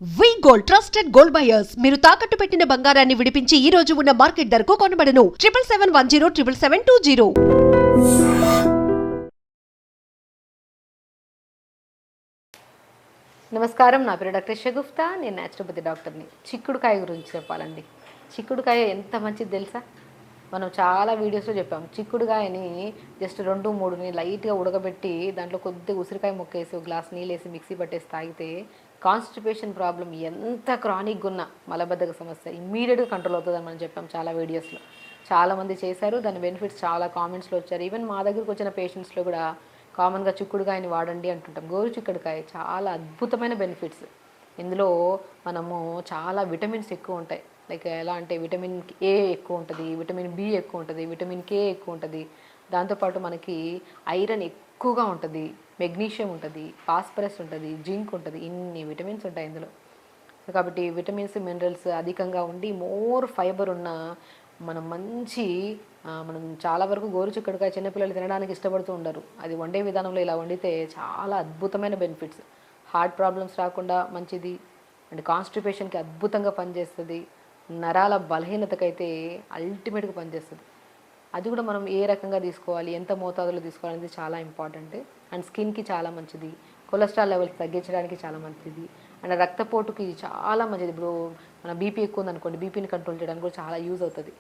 వి gold trusted gold buyers మీరు తాకట్టు పెట్టిన బంగారాన్ని విడిపించి ఈ రోజు ఉన్న మార్కెట్ ధరకు కొనబడను 7771077720. నమస్కారం, నా పేరు డాక్టర్ షగుఫ్తా. నేను న్యాచురోపతి డాక్టర్ని. చిక్కుడుకాయ గురించి చెప్పాలండి. చిక్కుడుకాయ ఎంత మంచిది తెలుసా? మనం చాలా వీడియోస్లో చెప్పాం. చిక్కుడుకాయని జస్ట్ 2-3 లైట్గా ఉడకబెట్టి దాంట్లో కొద్దిగా ఉసిరికాయ ముక్కేసి ఒక గ్లాస్ నీళ్ళు వేసి మిక్సీ పట్టేసి తాగితే కాన్స్టిపేషన్ ప్రాబ్లం ఎంత క్రానిక్గా ఉన్న మలబద్ధక సమస్య ఇమ్మీడియట్గా కంట్రోల్ అవుతుందని మనం చెప్పాం చాలా వీడియోస్లో. చాలామంది చేశారు, దాని బెనిఫిట్స్ చాలా కామెంట్స్లో వచ్చారు. ఈవెన్ మా దగ్గరకు వచ్చిన పేషెంట్స్లో కూడా కామన్గా చిక్కుడుకాయని వాడండి అంటుంటాం. గోరు చిక్కుడుకాయ చాలా అద్భుతమైన బెనిఫిట్స్. ఇందులో మనము చాలా విటమిన్స్ ఎక్కువ ఉంటాయి. లైక్ ఎలా అంటే విటమిన్ ఏ ఎక్కువ ఉంటుంది, విటమిన్ బి ఎక్కువ ఉంటుంది, విటమిన్ కే ఎక్కువ ఉంటుంది. దాంతోపాటు మనకి ఐరన్ ఎక్కువగా ఉంటుంది, మెగ్నీషియం ఉంటుంది, ఫాస్ఫరస్ ఉంటుంది, జింక్ ఉంటుంది. ఇన్ని విటమిన్స్ ఉంటాయి ఇందులో. కాబట్టి విటమిన్స్ మినరల్స్ అధికంగా ఉండి మోర్ ఫైబర్ ఉన్న మనం చాలా వరకు గోరు చిక్కుడుకాయ చిన్నపిల్లలు తినడానికి ఇష్టపడుతూ ఉండరు. అది వండే విధానంలో ఇలా వండితే చాలా అద్భుతమైన బెనిఫిట్స్. హార్ట్ ప్రాబ్లమ్స్ రాకుండా మంచిది అండ్ కాన్స్టిపేషన్కి అద్భుతంగా పనిచేస్తుంది. నరాల బలహీనతకైతే అల్టిమేట్గా పనిచేస్తుంది. అది కూడా మనం ఏ రకంగా తీసుకోవాలి, ఎంత మోతాదులో తీసుకోవాలనేది చాలా ఇంపార్టెంట్. అండ్ స్కిన్కి చాలా మంచిది, కొలెస్ట్రాల్ లెవెల్స్ తగ్గించడానికి చాలా మంచిది, అండ్ రక్తపోటుకి చాలా మంచిది. ఇప్పుడు మన బీపీ ఎక్కువ ఉందనుకోండి, బీపీని కంట్రోల్ చేయడానికి కూడా చాలా యూజ్ అవుతుంది.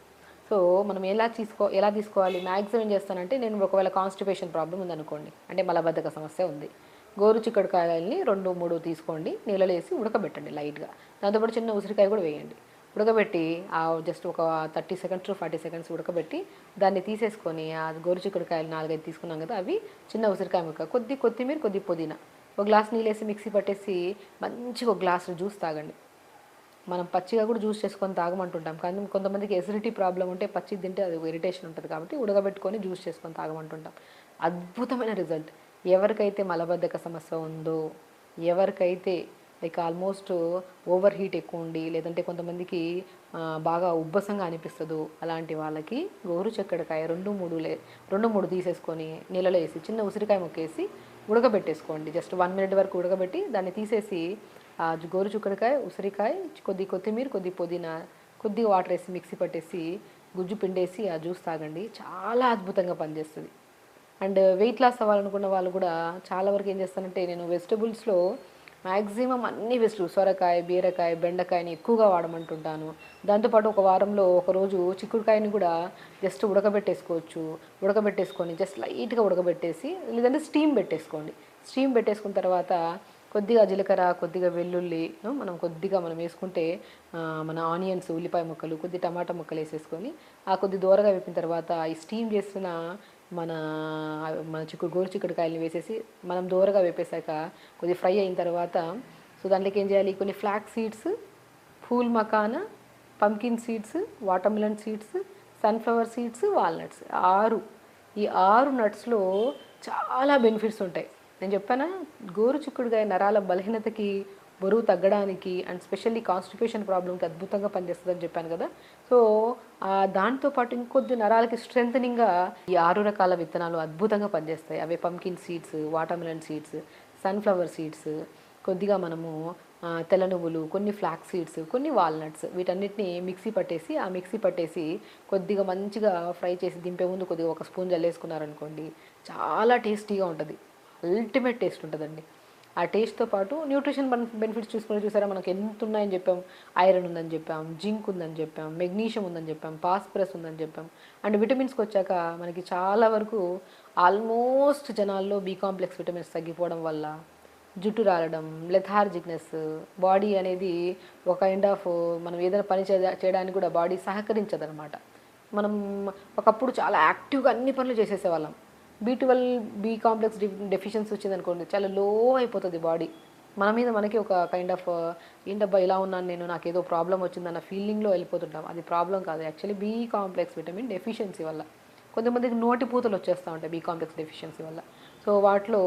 సో మనం ఎలా తీసుకోవాలి? మ్యాక్సిమం ఏం చేస్తానంటే, నేను ఒకవేళ కాన్స్టిపేషన్ ప్రాబ్లం ఉందనుకోండి, అంటే మలబద్ధక సమస్య ఉంది, గోరు చిక్కుడుకాయలని 2-3 తీసుకోండి, నీళ్ళలో వేసి ఉడకబెట్టండి లైట్గా. దాంతోపాటు చిన్న ఉసిరికాయ కూడా వేయండి. ఉడకబెట్టి జస్ట్ ఒక 30 సెకండ్స్ టు 40 సెకండ్స్ ఉడకబెట్టి దాన్ని తీసేసుకొని ఆ గోరు చిక్కుడుకాయలు 4-5 తీసుకున్నాం కదా, అవి చిన్న ఉసిరికాయ ముక్క, కొద్ది కొత్తిమీర, కొద్ది పుదీనా, ఒక గ్లాస్ నీళ్ళు వేసి మిక్సీ పట్టేసి మంచిగా ఒక గ్లాసు జ్యూస్ తాగండి. మనం పచ్చిగా కూడా జ్యూస్ చేసుకొని తాగమంటుంటాం, కానీ కొంతమందికి ఎసిడిటీ ప్రాబ్లం ఉంటే పచ్చి తింటే అది ఇరిటేషన్ ఉంటుంది, కాబట్టి ఉడకబెట్టుకొని జ్యూస్ చేసుకొని తాగమంటుంటాం. అద్భుతమైన రిజల్ట్. ఎవరికైతే మలబద్ధక సమస్య ఉందో, ఎవరికైతే లైక్ ఆల్మోస్ట్ ఓవర్ హీట్ ఎక్కువ ఉండి, లేదంటే కొంతమందికి బాగా ఉబ్బసంగా అనిపిస్తుందో అలాంటి వాళ్ళకి గోరు చిక్కుడుకాయ 2-3 తీసేసుకొని నీళ్ళలో వేసి చిన్న ఉసిరికాయ ముక్కేసి ఉడకబెట్టేసుకోండి. జస్ట్ 1 మినిట్ వరకు ఉడకబెట్టి దాన్ని తీసేసి గోరు చిక్కుడుకాయ, ఉసిరికాయ, కొద్ది కొత్తిమీర, కొద్ది పుదీనా, కొద్దిగా వాటర్ వేసి మిక్సీ పట్టేసి గుజ్జు పిండేసి ఆ జ్యూస్ తాగండి. చాలా అద్భుతంగా పనిచేస్తుంది. అండ్ వెయిట్ లాస్ అవ్వాలనుకున్న వాళ్ళు కూడా చాలా వరకు ఏం చేస్తానంటే, నేను వెజిటబుల్స్లో మ్యాక్సిమం అన్ని వెజిటబుల్స్, సొరకాయ, బీరకాయ, బెండకాయని ఎక్కువగా వాడమంటుంటాను. దాంతోపాటు ఒక వారంలో ఒకరోజు చిక్కుడుకాయని కూడా జస్ట్ ఉడకబెట్టేసుకొని జస్ట్ లైట్గా ఉడకబెట్టేసి, లేదంటే స్టీమ్ పెట్టేసుకున్న తర్వాత కొద్దిగా జీలకర్ర, కొద్దిగా వెల్లుల్లి, మనం వేసుకుంటే మన ఆనియన్స్, ఉల్లిపాయ ముక్కలు, కొద్ది టమాటా ముక్కలు వేసేసుకొని కొద్ది దూరగా వేపిన తర్వాత ఈ స్టీమ్ చేసిన మన గోరు చిక్కుడుకాయలని వేసేసి మనం దూరగా వేపేశాక కొద్ది ఫ్రై అయిన తర్వాత, సో దాంట్లోకి ఏం చేయాలి, కొన్ని flax seeds, phool makhana, pumpkin seeds, watermelon seeds, sunflower seeds, walnuts, ఈ 6 నట్స్లో చాలా బెనిఫిట్స్ ఉంటాయి. నేను చెప్పానా, గోరు చిక్కుడుకాయ నరాల బలహీనతకి, బరువు తగ్గడానికి అండ్ స్పెషల్లీ కాన్స్టిపేషన్ ప్రాబ్లంకి అద్భుతంగా పనిచేస్తుందని చెప్పాను కదా. సో దాంతోపాటు ఇంకొద్ది నరాలకి స్ట్రెంథనింగ్గా ఈ 6 రకాల విత్తనాలు అద్భుతంగా పనిచేస్తాయి. అవే pumpkin seeds, watermelon seeds, sunflower seeds, కొద్దిగా మనము తెల్ల నువ్వులు, కొన్ని ఫ్లాక్స్ సీడ్స్, కొన్ని వాల్నట్స్, వీటన్నిటిని మిక్సీ పట్టేసి కొద్దిగా మంచిగా ఫ్రై చేసి దింపే ముందు కొద్దిగా ఒక స్పూన్ జల్లేసుకున్నారనుకోండి, చాలా టేస్టీగా ఉంటుంది. అల్టిమేట్ టేస్ట్ ఉంటుందండి. ఆ టేస్ట్తో పాటు న్యూట్రిషన్ బెనిఫిట్స్ చూసారా, మనకు ఎంత ఉన్నాయని చెప్పాం. ఐరన్ ఉందని చెప్పాం, జింక్ ఉందని చెప్పాం, మెగ్నీషియం ఉందని చెప్పాం, ఫాస్ఫరస్ ఉందని చెప్పాం. అండ్ విటమిన్స్కి వచ్చాక మనకి చాలా వరకు ఆల్మోస్ట్ జనాల్లో బి కాంప్లెక్స్ విటమిన్స్ తగ్గిపోవడం వల్ల జుట్టు రాలడం, లెథార్జిక్నెస్, బాడీ అనేది ఒక కైండ్ ఆఫ్ మనం ఏదైనా పని చేయడానికి కూడా బాడీ సహకరించదనమాట. మనం ఒకప్పుడు చాలా యాక్టివ్గా అన్ని పనులు చేసేసేవాళ్ళం. బి కాంప్లెక్స్ డెఫిషియన్సీ వచ్చిందనుకోండి, చాలా లో అయిపోతుంది బాడీ. మన మీద మనకి ఒక కైండ్ ఆఫ్ ఏంటబ్బా ఇలా ఉన్నాను నేను, నాకు ఏదో ప్రాబ్లం వచ్చిందన్న ఫీలింగ్లో వెళ్ళిపోతుంటాం. అది ప్రాబ్లం కాదు, actually be complex vitamin deficiency వల్ల. కొంతమందికి నోటి పూతలు వచ్చేస్తూ ఉంటాయి బి కాంప్లెక్స్ డెఫిషియన్సీ వల్ల. సో వాటిలో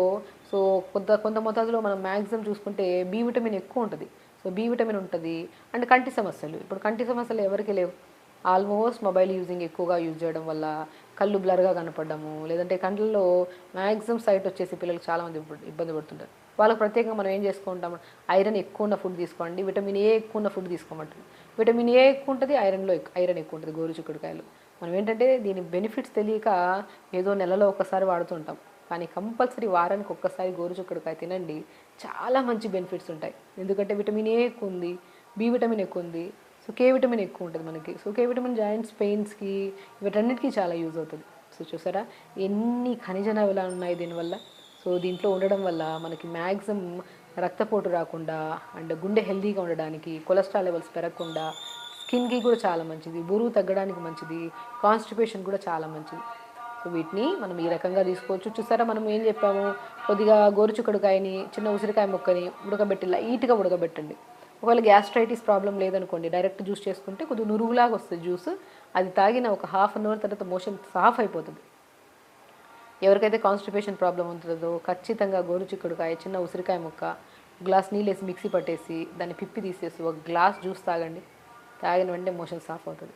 కొంత మోతాదులో మనం మ్యాక్సిమం చూసుకుంటే బి విటమిన్ ఎక్కువ ఉంటుంది. సో బి విటమిన్ ఉంటుంది. అండ్ కంటి సమస్యలు, ఇప్పుడు కంటి సమస్యలు ఎవరికి లేవు? ఆల్మోస్ట్ మొబైల్ ఎక్కువగా యూజ్ చేయడం వల్ల కళ్ళు బ్లర్గా కనపడము, లేదంటే కళ్ళల్లో మ్యాక్సిమం సైట్ వచ్చేసి పిల్లలు చాలామంది ఇబ్బంది పడుతుంటారు. వాళ్ళకి ప్రత్యేకంగా మనం ఏం చేసుకుంటాం, ఐరన్ ఎక్కువ ఉన్న ఫుడ్ తీసుకోండి, విటమిన్ ఏ ఎక్కువ ఉన్న ఫుడ్ తీసుకోమంటారు. విటమిన్ ఏ ఎక్కువ ఉంటుంది, ఐరన్ ఎక్కువ ఉంటుంది గోరుచిక్కుడుకాయలు. మనం ఏంటంటే దీని బెనిఫిట్స్ తెలియక ఏదో నెలలో ఒకసారి వాడుతుంటాం, కానీ కంపల్సరీ వారానికి ఒక్కసారి గోరుచిక్కుడుకాయ తినండి, చాలా మంచి బెనిఫిట్స్ ఉంటాయి. ఎందుకంటే విటమిన్ ఏ ఎక్కువ ఉంది, బి విటమిన్ ఎక్కువ ఉంది, సో కే విటమిన్ ఎక్కువ ఉంటుంది మనకి. సో కే విటమిన్ జాయింట్స్ పెయిన్స్కి వీటన్నిటికీ చాలా యూజ్ అవుతుంది. సో చూసారా ఎన్ని ఖనిజ లవణాలు ఉన్నాయి దీనివల్ల. సో దీంట్లో ఉండడం వల్ల మనకి మ్యాక్సిమం రక్తపోటు రాకుండా అండ్ గుండె హెల్తీగా ఉండడానికి, కొలెస్ట్రాల్ లెవెల్స్ పెరగకుండా, స్కిన్కి కూడా చాలా మంచిది, బరువు తగ్గడానికి మంచిది, కాన్స్టిపేషన్ కూడా చాలా మంచిది. సో వీటిని మనం ఈ రకంగా తీసుకోవచ్చు. చూసారా మనం ఏం చెప్పాము, కొద్దిగా గోరుచిక్కుడుకాయని చిన్న ఉసిరికాయ ముక్కని ఉడకబెట్టి లైట్గా ఉడకబెట్టండి. ఒకవేళ గ్యాస్ట్రైటిస్ ప్రాబ్లం లేదనుకోండి, డైరెక్ట్ జ్యూస్ చేసుకుంటే కొద్దిగా నురుగులాగా వస్తుంది జ్యూస్. అది తాగిన ఒక హాఫ్ అన్ అవర్ తర్వాత మోషన్ సాఫ్ అయిపోతుంది. ఎవరికైతే కాన్స్టిపేషన్ ప్రాబ్లం ఉంటుందో ఖచ్చితంగా గోరుచిక్కుడుకాయ చిన్న ఉసిరికాయ ముక్క గ్లాస్ నీళ్ళు వేసి మిక్సీ పట్టేసి దాన్ని పిప్పి తీసేసి ఒక గ్లాస్ జ్యూస్ తాగండి. తాగిన వెంటనే మోషన్ సాఫ్ అవుతుంది.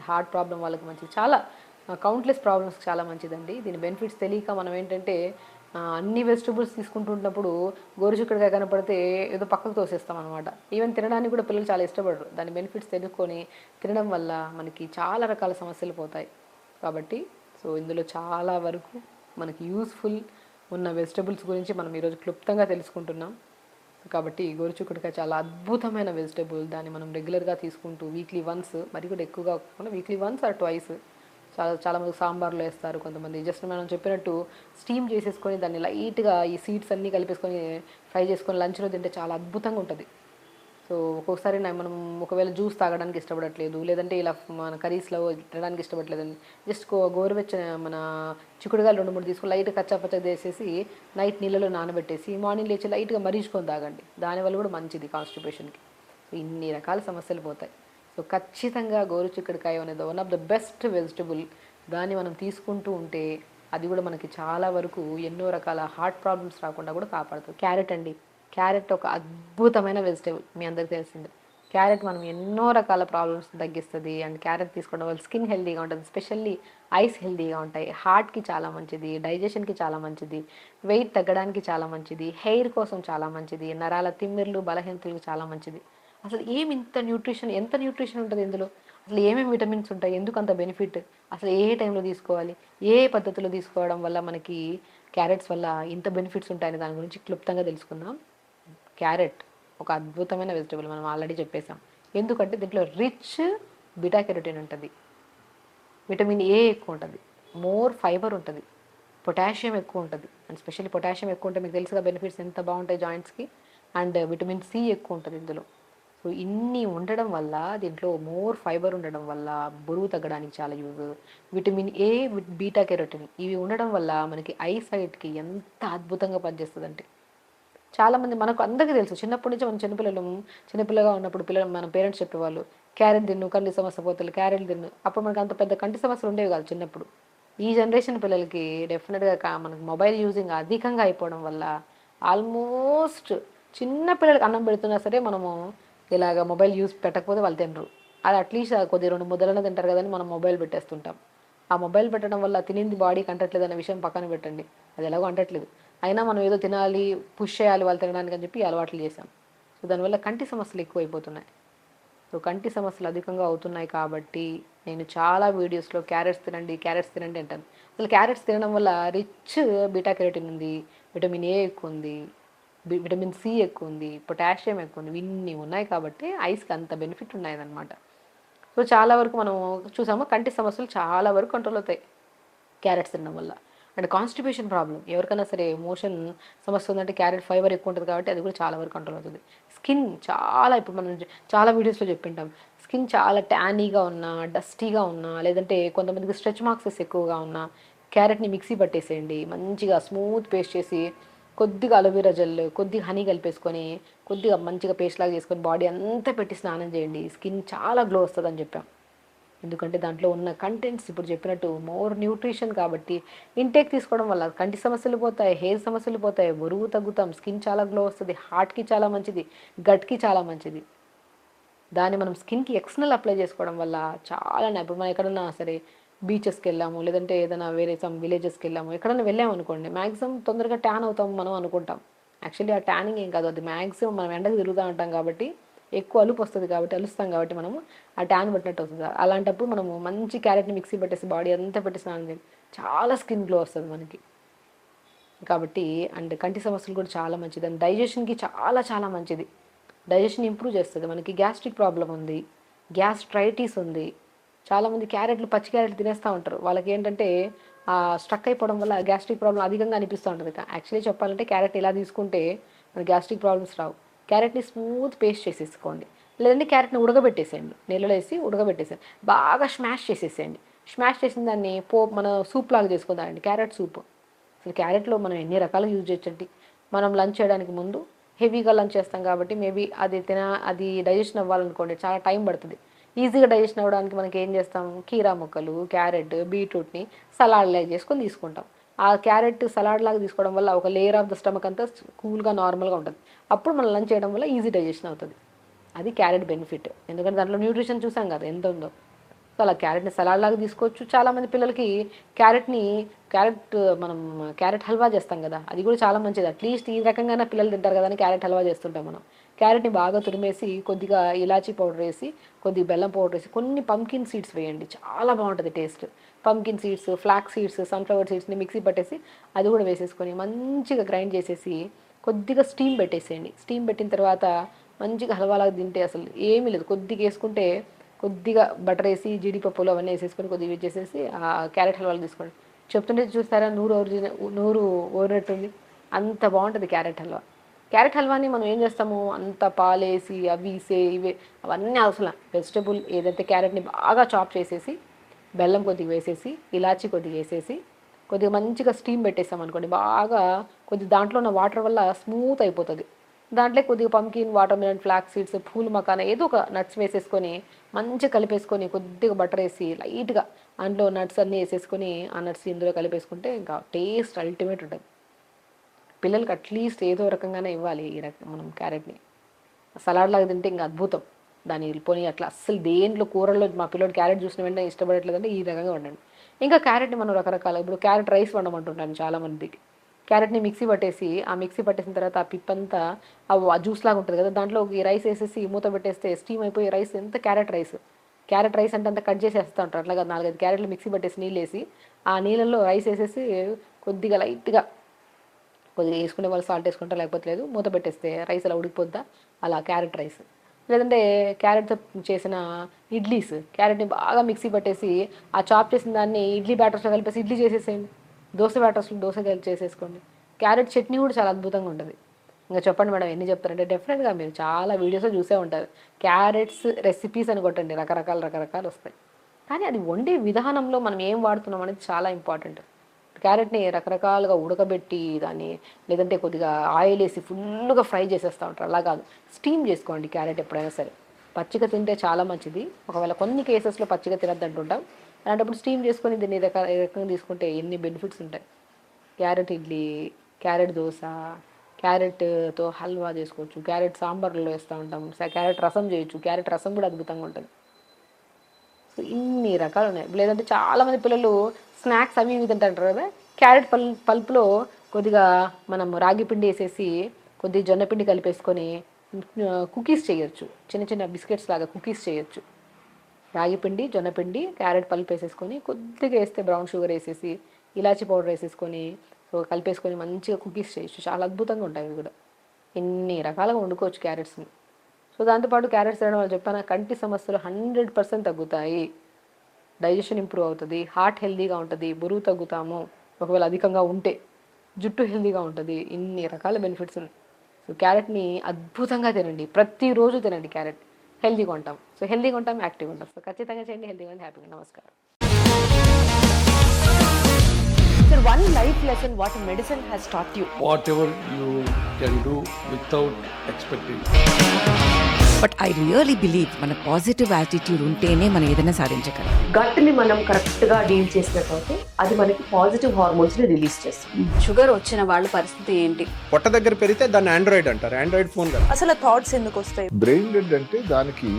హార్ట్ ప్రాబ్లం వాళ్ళకి మంచిది, చాలా కౌంట్లెస్ ప్రాబ్లమ్స్కి చాలా మంచిదండి. దీని బెనిఫిట్స్ తెలియక మనం ఏంటంటే అన్ని వెజిటబుల్స్ తీసుకుంటుంటున్నప్పుడు గోరుచిక్కుడుకాయ కనపడితే ఏదో పక్కకు తోసేస్తాం అనమాట. ఈవెన్ తినడానికి కూడా పిల్లలు చాలా ఇష్టపడరు. దాని బెనిఫిట్స్ తెలుసుకొని తినడం వల్ల మనకి చాలా రకాల సమస్యలు పోతాయి. కాబట్టి సో ఇందులో చాలా వరకు మనకి యూస్ఫుల్ ఉన్న వెజిటబుల్స్ గురించి మనం ఈరోజు క్లుప్తంగా తెలుసుకుంటున్నాం. కాబట్టి గోరుచిక్కుడుకాయ చాలా అద్భుతమైన వెజిటబుల్. దాన్ని మనం రెగ్యులర్గా తీసుకుంటూ వీక్లీ వన్స్, మరి కూడా ఎక్కువగా కాకుండా వీక్లీ వన్స్ ఆర్ ట్వైస్, చాలామంది సాంబార్లో వేస్తారు, కొంతమంది జస్ట్ మనం చెప్పినట్టు స్టీమ్ చేసేసుకొని దాన్ని లైట్గా ఈ సీడ్స్ అన్నీ కలిపేసుకొని ఫ్రై చేసుకొని లంచ్లో తింటే చాలా అద్భుతంగా ఉంటుంది. సో ఒక్కొక్కసారి మనం ఒకవేళ జ్యూస్ తాగడానికి ఇష్టపడట్లేదు, లేదంటే ఇలా మన కర్రీస్లో తినడానికి ఇష్టపడలేదండి, జస్ట్ గోరువెచ్చని మన చిక్కుడుగాయలు 2-3 తీసుకొని లైట్గా కచ్చాపచ్చగా చేసేసి నైట్ నీళ్ళలో నానబెట్టేసి మార్నింగ్ లేచి లైట్గా మరిగించుకొని తాగండి. దానివల్ల కూడా మంచిది కాన్స్టిపేషన్కి. సో ఇన్ని రకాల సమస్యలు పోతాయి. సో ఖచ్చితంగా గోరుచిక్కుడుకాయ అనేది one of the best vegetable. దాన్ని మనం తీసుకుంటూ ఉంటే అది కూడా మనకి చాలా వరకు ఎన్నో రకాల హార్ట్ ప్రాబ్లమ్స్ రాకుండా కూడా కాపాడుతుంది. క్యారెట్ అండి, క్యారెట్ ఒక అద్భుతమైన వెజిటబుల్, మీ అందరికీ తెలిసిందే. క్యారెట్ మనం ఎన్నో రకాల ప్రాబ్లమ్స్ తగ్గిస్తుంది. అండ్ క్యారెట్ తీసుకోవడం వల్ల స్కిన్ హెల్తీగా ఉంటుంది, స్పెషల్లీ ఐస్ హెల్తీగా ఉంటాయి, హార్ట్కి చాలా మంచిది, డైజెషన్కి చాలా మంచిది, వెయిట్ తగ్గడానికి చాలా మంచిది, హెయిర్ కోసం చాలా మంచిది, నరాల తిమ్మిర్లు బలహీనతలకు చాలా మంచిది. అసలు ఏమి ఎంత న్యూట్రిషన్ ఉంటుంది ఇందులో, అసలు ఏమేమి విటమిన్స్ ఉంటాయి, ఎందుకు అంత బెనిఫిట్, అసలు ఏ టైంలో తీసుకోవాలి, ఏ పద్ధతిలో తీసుకోవడం వల్ల మనకి క్యారెట్స్ వల్ల ఇంత బెనిఫిట్స్ ఉంటాయని దాని గురించి క్లుప్తంగా తెలుసుకుందాం. క్యారెట్ ఒక అద్భుతమైన వెజిటబుల్, మనం ఆల్రెడీ చెప్పేసాం. ఎందుకంటే దీంట్లో రిచ్ బీటా కెరోటిన్ ఉంటుంది, విటమిన్ ఏ ఎక్కువ ఉంటుంది, మోర్ ఫైబర్ ఉంటుంది, పొటాషియం ఎక్కువ ఉంటుంది. అండ్ స్పెషల్లీ పొటాషియం ఎక్కువ ఉంటే మీకు తెలుసుగా బెనిఫిట్స్ ఎంత బాగుంటాయి జాయింట్స్కి. అండ్ విటమిన్ సి ఎక్కువ ఉంటుంది ఇందులో. సో ఇన్ని ఉండడం వల్ల, దీంట్లో మోర్ ఫైబర్ ఉండడం వల్ల బరువు తగ్గడానికి చాలా use. Vitamin A, beta carotene ఇవి ఉండడం వల్ల మనకి ఐ సైట్కి ఎంత అద్భుతంగా పనిచేస్తుందంటే, చాలామంది మనకు అందరికీ తెలుసు, చిన్నప్పటి నుంచి మనం చిన్నపిల్లగా ఉన్నప్పుడు మన పేరెంట్స్ చెప్పేవాళ్ళు క్యారెట్ తిన్ను కంటి సమస్య పోతుంది, క్యారెట్ తిన్ను. అప్పుడు మనకు అంత పెద్ద కంటి సమస్యలు ఉండేవి కాదు చిన్నప్పుడు. ఈ జనరేషన్ పిల్లలకి డెఫినెట్గా మనకు మొబైల్ యూజింగ్ అధికంగా అయిపోవడం వల్ల ఆల్మోస్ట్ చిన్న పిల్లలకి అన్నం పెడుతున్నా సరే మనము ఇలాగ మొబైల్ యూజ్ పెట్టకపోతే వాళ్ళు తినరు. అది అట్లీస్ట్ కొద్ది 2 ముద్దలన్నా తింటారు కదని మనం మొబైల్ పెట్టేస్తుంటాం. ఆ మొబైల్ పెట్టడం వల్ల తినింది బాడీకి అంటట్లేదు అనే విషయం పక్కన పెట్టండి, అది ఎలాగో అంటట్లేదు, అయినా మనం ఏదో తినాలి, పుష్ చేయాలి వాళ్ళు తినడానికి అని చెప్పి అలవాట్లు చేసాం. సో దానివల్ల కంటి సమస్యలు ఎక్కువైపోతున్నాయి. సో కంటి సమస్యలు అధికంగా అవుతున్నాయి కాబట్టి నేను చాలా వీడియోస్లో క్యారెట్స్ తినండి అంటాను. అసలు క్యారెట్స్ తినడం వల్ల రిచ్ బీటా కెరోటిన్ ఉంది, విటమిన్ ఏ ఎక్కువ ఉంది, విటమిన్ సి ఎక్కువ ఉంది, పొటాషియం ఎక్కువ ఉంది, ఇన్ని ఉన్నాయి కాబట్టి ఐస్కి అంత బెనిఫిట్ ఉన్నాయన్నమాట. సో చాలా వరకు మనం చూసాము కంటి సమస్యలు చాలా వరకు కంట్రోల్ అవుతాయి క్యారెట్స్ తినడం వల్ల. అండ్ కాన్స్టిపేషన్ ప్రాబ్లం ఎవరికైనా సరే మోషన్ సమస్య ఉందంటే క్యారెట్ ఫైబర్ ఎక్కువ ఉంటుంది కాబట్టి అది కూడా చాలా వరకు కంట్రోల్ అవుతుంది. స్కిన్ చాలా, ఇప్పుడు మనం చాలా వీడియోస్లో చెప్పింటాం, స్కిన్ చాలా ట్యానీగా ఉన్నా, డస్టీగా ఉన్నా, లేదంటే కొంతమందికి స్ట్రెచ్ మార్క్సెస్ ఎక్కువగా ఉన్నా క్యారెట్ని మిక్సీ పట్టేసేయండి, మంచిగా స్మూత్ పేస్ట్ చేసి కొద్దిగా అలోవెరా జెల్, కొద్దిగా హనీ కలిపేసుకొని కొద్దిగా మంచిగా పేస్ట్ లాగా చేసుకొని బాడీ అంతా పెట్టి స్నానం చేయండి, స్కిన్ చాలా గ్లో వస్తుందని చెప్పాం. ఎందుకంటే దాంట్లో ఉన్న కంటెంట్స్ ఇప్పుడు చెప్పినట్టు మోర్ న్యూట్రిషన్ కాబట్టి ఇంటేక్ తీసుకోవడం వల్ల కంటి సమస్యలు పోతాయి, హెయిర్ సమస్యలు పోతాయి, బరువు తగ్గుతాం, స్కిన్ చాలా గ్లో వస్తుంది, హార్ట్కి చాలా మంచిది, గట్కి చాలా మంచిది. దాన్ని మనం స్కిన్కి ఎక్స్టర్నల్ అప్లై చేసుకోవడం వల్ల చాలా, ఇప్పుడు మనం ఎక్కడన్నా సరే బీచెస్కి వెళ్ళాము, లేదంటే ఏదైనా వేరే సమ్ విలేజెస్కి వెళ్ళాము, ఎక్కడైనా వెళ్ళాము అనుకోండి, మ్యాక్సిమం తొందరగా ట్యాన్ అవుతాం మనం అనుకుంటాం. యాక్చువల్లీ ఆ ట్యానింగ్ ఏం కాదు, అది మ్యాక్సిమం మనం ఎండకు తిరుగుతూ ఉంటాం కాబట్టి ఎక్కువ అలుపు వస్తుంది కాబట్టి, అలుస్తాం కాబట్టి మనము ఆ ట్యాన్ పట్టినట్టు వస్తుంది. అలాంటప్పుడు మనము మంచి క్యారెట్ని మిక్సీ పెట్టేసి బాడీ అంతా పెట్టి స్నానం చేయాలి, చాలా స్కిన్ గ్లో వస్తుంది మనకి. కాబట్టి అండ్ కంటి సమస్యలు కూడా చాలా మంచిది, అండ్ డైజెషన్కి చాలా చాలా మంచిది. డైజెషన్ ఇంప్రూవ్ చేస్తుంది. మనకి గ్యాస్ట్రిక్ ప్రాబ్లం ఉంది, గ్యాస్ట్రైటిస్ ఉంది, చాలామంది క్యారెట్లు పచ్చి క్యారెట్లు తినేస్తూ ఉంటారు. వాళ్ళకి ఏంటంటే స్ట్రక్ అయిపోవడం వల్ల గ్యాస్ట్రిక్ ప్రాబ్లం అధికంగా అనిపిస్తూ ఉంటుంది. యాక్చువల్లీ చెప్పాలంటే క్యారెట్ ఇలా తీసుకుంటే మన గ్యాస్ట్రిక్ ప్రాబ్లమ్స్ రావు. క్యారెట్ని స్మూత్ పేస్ట్ చేసేసుకోండి, లేదంటే క్యారెట్ని ఉడకబెట్టేసేయండి, నీళ్ళలో వేసి ఉడకబెట్టేసేయండి, బాగా స్మాష్ చేసేసేయండి. స్మాష్ చేసిన దాన్ని మన సూప్ లాగా చేసుకుందామండి, క్యారెట్ సూప్. అసలు క్యారెట్లో మనం ఎన్ని రకాలుగా యూజ్ చేయొచ్చండి. మనం లంచ్ చేయడానికి ముందు హెవీగా లంచ్ చేస్తాం కాబట్టి మేబీ అది డైజెషన్ అవ్వాలనుకోండి చాలా టైం పడుతుంది. ఈజీగా డైజెషన్ అవ్వడానికి మనకి ఏం చేస్తాం, కీరా ముక్కలు, క్యారెట్, బీట్రూట్ని సలాడ్ లాగా చేసుకొని తీసుకుంటాం. ఆ క్యారెట్ సలాడ్ లాగా తీసుకోవడం వల్ల ఒక లేయర్ ఆఫ్ ద స్టమక్ అంతా కూల్గా నార్మల్గా ఉంటుంది. అప్పుడు మనం లంచ్ చేయడం వల్ల ఈజీ డైజెషన్ అవుతుంది. అది క్యారెట్ బెనిఫిట్, ఎందుకంటే దాంట్లో న్యూట్రిషన్ చూసాం కదా ఎంత ఉందో. సో అలా క్యారెట్ని సలాడ్ లాగా తీసుకోవచ్చు. చాలామంది పిల్లలకి మనం క్యారెట్ హల్వా చేస్తాం కదా, అది కూడా చాలా మంచిది. అట్లీస్ట్ ఈ రకంగానే పిల్లలు తింటారు కదా అని క్యారెట్ హల్వా చేస్తుంటాం మనం. క్యారెట్ని బాగా తురిమేసి కొద్దిగా ఇలాచీ పౌడర్ వేసి, కొద్దిగా బెల్లం పౌడర్ వేసి, కొన్ని పంకిన్ సీడ్స్ వేయండి, చాలా బాగుంటుంది taste. Pumpkin seeds, flax seeds, sunflower సీడ్స్ని మిక్సీ పట్టేసి అది కూడా వేసేసుకొని మంచిగా గ్రైండ్ చేసేసి కొద్దిగా స్టీమ్ పెట్టేసేయండి. స్టీమ్ పెట్టిన తర్వాత మంచిగా హల్వాలాగా తింటే అసలు ఏమీ లేదు. కొద్దిగా వేసుకుంటే, కొద్దిగా బటర్ వేసి జీడిపప్పులు అవన్నీ వేసేసుకొని కొద్దిగా వేసేసి ఆ క్యారెట్ హల్వాలు తీసుకోండి. చెప్తుంటే చూస్తారా నూరు ఊరినట్టుంది, అంత బాగుంటుంది క్యారెట్ హల్వా. క్యారెట్ హల్వాని మనం ఏం చేస్తాము, అంత పాలేసి అవి ఇవే అవన్నీ అవసరం. వెజిటబుల్ ఏదైతే క్యారెట్ని బాగా చాప్ చేసేసి, బెల్లం కొద్దిగా వేసేసి, ఇలాచీ కొద్దిగా వేసేసి, కొద్దిగా మంచిగా స్టీమ్ పెట్టేసాం అనుకోండి, బాగా కొద్దిగా దాంట్లో ఉన్న వాటర్ వల్ల స్మూత్ అయిపోతుంది. దాంట్లో కొద్దిగా pumpkin, water melon, flax seeds, pool makhana ఏదో ఒక నట్స్ వేసేసుకొని మంచిగా కలిపేసుకొని, కొద్దిగా బటర్ వేసి లైట్గా అందులో నట్స్ అన్నీ వేసేసుకొని ఆ నట్స్ ఇందులో కలిపేసుకుంటే ఇంకా టేస్ట్ అల్టిమేట్ ఉంటుంది. పిల్లలకి అట్లీస్ట్ ఏదో రకంగానే ఇవ్వాలి ఈ మనం క్యారెట్ని. సలాడ్ లాగా తింటే ఇంకా అద్భుతం. దాన్ని పోనీ అట్లా అస్సలు దేంట్లో కూరల్లో మా పిల్లలు క్యారెట్ చూసిన వెంటనే ఇష్టపడట్లేదంటే ఈ రకంగా వండండి. ఇంకా క్యారెట్ని మనం రకరకాల, ఇప్పుడు క్యారెట్ రైస్ వండమంటుంటాను చాలామందికి. క్యారెట్ని మిక్సీ పట్టేసి, ఆ మిక్సీ పట్టేసిన తర్వాత ఆ పిప్పంతా ఆ జ్యూస్ లాగా ఉంటుంది కదా, దాంట్లో ఈ రైస్ వేసేసి మూత పెట్టేస్తే స్టీమ్ అయిపోయి రైస్ ఎంత క్యారెట్ రైస్ అంటే అంత కట్ చేసేస్తూ ఉంటారు. అట్లాగా 4-5 క్యారెట్లు మిక్సీ పట్టేసి నీళ్ళు వేసి, ఆ నీళ్ళల్లో రైస్ వేసేసి కొద్దిగా లైట్గా కొద్దిగా వేసుకునే వాళ్ళు సాల్ట్ వేసుకుంటారు, లేకపోతే లేదు, మూత పెట్టేస్తే రైస్ అలా ఉడికిపోద్దా, అలా క్యారెట్ రైస్. లేదంటే క్యారెట్తో చేసిన ఇడ్లీస్, క్యారెట్ని బాగా మిక్సీ పట్టేసి ఆ చాప్ చేసిన దాన్ని ఇడ్లీ బ్యాటర్స్లో కలిపేసి ఇడ్లీ చేసేసేయండి, దోశ బ్యాటర్స్లో దోశ కలిపి చేసేసుకోండి. క్యారెట్ చట్నీ కూడా చాలా అద్భుతంగా ఉంటుంది. ఇంకా చెప్పండి మేడం ఎన్ని చెప్తారంటే, డెఫినెట్గా మీరు చాలా వీడియోస్లో చూసే ఉంటారు. క్యారెట్స్ రెసిపీస్ అని కొట్టండి, రకరకాలు వస్తాయి. కానీ అది వండే విధానంలో మనం ఏం వాడుతున్నాం అనేది చాలా ఇంపార్టెంట్. క్యారెట్ని రకరకాలుగా ఉడకబెట్టి దాన్ని, లేదంటే కొద్దిగా ఆయిల్ వేసి ఫుల్గా ఫ్రై చేసేస్తూ ఉంటారు. అలా కాదు, స్టీమ్ చేసుకోండి క్యారెట్ ఎప్పుడైనా సరే. పచ్చిగా తింటే చాలా మంచిది, ఒకవేళ కొన్ని కేసెస్లో పచ్చిగా తినద్దు అంటుంటాం. అలాంటప్పుడు స్టీమ్ చేసుకొని దీన్ని రకంగా తీసుకుంటే ఎన్ని బెనిఫిట్స్ ఉంటాయి. క్యారెట్ ఇడ్లీ, క్యారెట్ దోశ, క్యారెట్తో హల్వా చేసుకోవచ్చు, క్యారెట్ సాంబార్లో వేస్తూ ఉంటాం, క్యారెట్ రసం చేయొచ్చు, క్యారెట్ రసం కూడా అద్భుతంగా ఉంటుంది. సో ఇన్ని రకాలు ఉన్నాయి. లేదంటే చాలామంది పిల్లలు స్నాక్స్ అవి ఇవి తింటారు కదా, క్యారెట్ పల్పులో కొద్దిగా మనం రాగి పిండి వేసేసి కొద్దిగా జొన్నపిండి కలిపేసుకొని కుకీస్ చేయొచ్చు, చిన్న చిన్న బిస్కెట్స్ లాగా కుకీస్ చేయొచ్చు. రాగి పిండి, జొన్నపిండి, క్యారెట్ పల్పు వేసేసుకొని కొద్దిగా వేస్తే బ్రౌన్ షుగర్ వేసేసి, ఇలాచీ పౌడర్ వేసేసుకొని సో కలిపేసుకొని మంచిగా కుకీస్ చేయొచ్చు, చాలా అద్భుతంగా ఉంటాయి ఇవి కూడా. ఎన్ని రకాలుగా వండుకోవచ్చు క్యారెట్స్ని. సో దాంతోపాటు క్యారెట్స్ తినడం వల్ల చెప్పాను, కంటి సమస్యలు 100% తగ్గుతాయి, డైజెషన్ ఇంప్రూవ్ అవుతుంది, హార్ట్ హెల్తీగా ఉంటుంది, బరువు తగ్గుతాము ఒకవేళ అధికంగా ఉంటే, జుట్టు హెల్తీగా ఉంటుంది, ఇన్ని రకాల బెనిఫిట్స్ ఉన్నాయి. సో క్యారెట్ని అద్భుతంగా తినండి, ప్రతిరోజు తినండి క్యారెట్. హెల్తీగా ఉంటాం, సో హెల్తీగా ఉంటాం, యాక్టివ్గా ఉంటాం. సో ఖచ్చితంగా చేయండి, హెల్తీగా ఉండి హ్యాపీగా. నమస్కారం. Sir, one life lesson what medicine has taught you. Whatever you can do without expecting. But I really believe మన పాజిటివ్ యాటిట్యూడ్ ఉంటేనే మనం ఏదైనా సాధించగలం. గట్ని మనం కరెక్ట్గా డీల్ చేసినట్లయితే అది మనకి పాజిటివ్ హార్మోన్స్ని రిలీజ్ చేస్తుంది. షుగర్ వచ్చిన వాళ్ళ పరిస్థితి ఏంటి? పొట్ట దగ్గర పెరిగితే దాన్ని ఆండ్రాయిడ్ అంటారు, ఆండ్రాయిడ్ ఫోన్ కదా. అసలు థాట్స్ ఎందుకు వస్తాయి? బ్రెయిన్ డెడ్ అంటే దానికి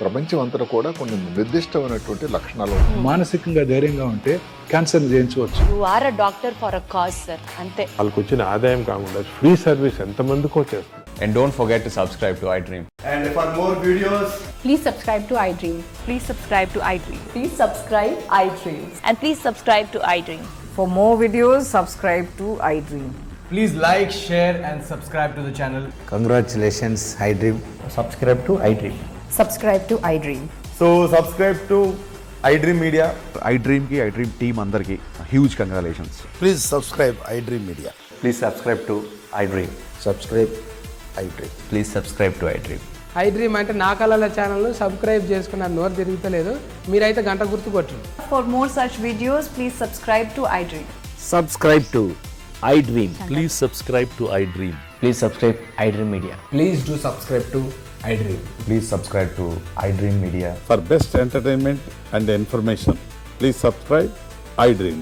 ప్రపంచం అంతా కూడా కొన్ని నిర్దిష్టమైనటువంటి లక్షణాలు ఉంటాయి. మానసికంగా ధైర్యంగా ఉంటే క్యాన్సర్ జయించవచ్చు. You are a doctor for a cause sir, అంతే. వాళ్ళకి వచ్చిన ఆదాయం కాకుండా ఫ్రీ సర్వీస్ ఎంతమందికో చేస్తారు. And don't forget to subscribe to iDream. And for more videos, please subscribe to iDream. Please subscribe to iDream. Please subscribe iDream. And please subscribe to iDream. For more videos, subscribe to iDream. please like, share and subscribe to the channel. Congratulations, iDream. Subscribe to iDream. Subscribe to iDream. So subscribe to iDream Media. iDream ki iDream team andarki huge congratulations. Please subscribe iDream Media. Please subscribe to iDream. Subscribe iDream. Please subscribe to iDream. iDream అంటే నా కళల channel subscribe చేసుకున్న నోరు తిరుగుతలేదు, మీరైతే గంట గుర్తు కొట్టండి. For more such videos, please subscribe to iDream. Subscribe to iDream. Please subscribe to iDream. Please subscribe iDream Media. Please do subscribe to iDream. Please subscribe to iDream Media. For best entertainment and information, please subscribe iDream.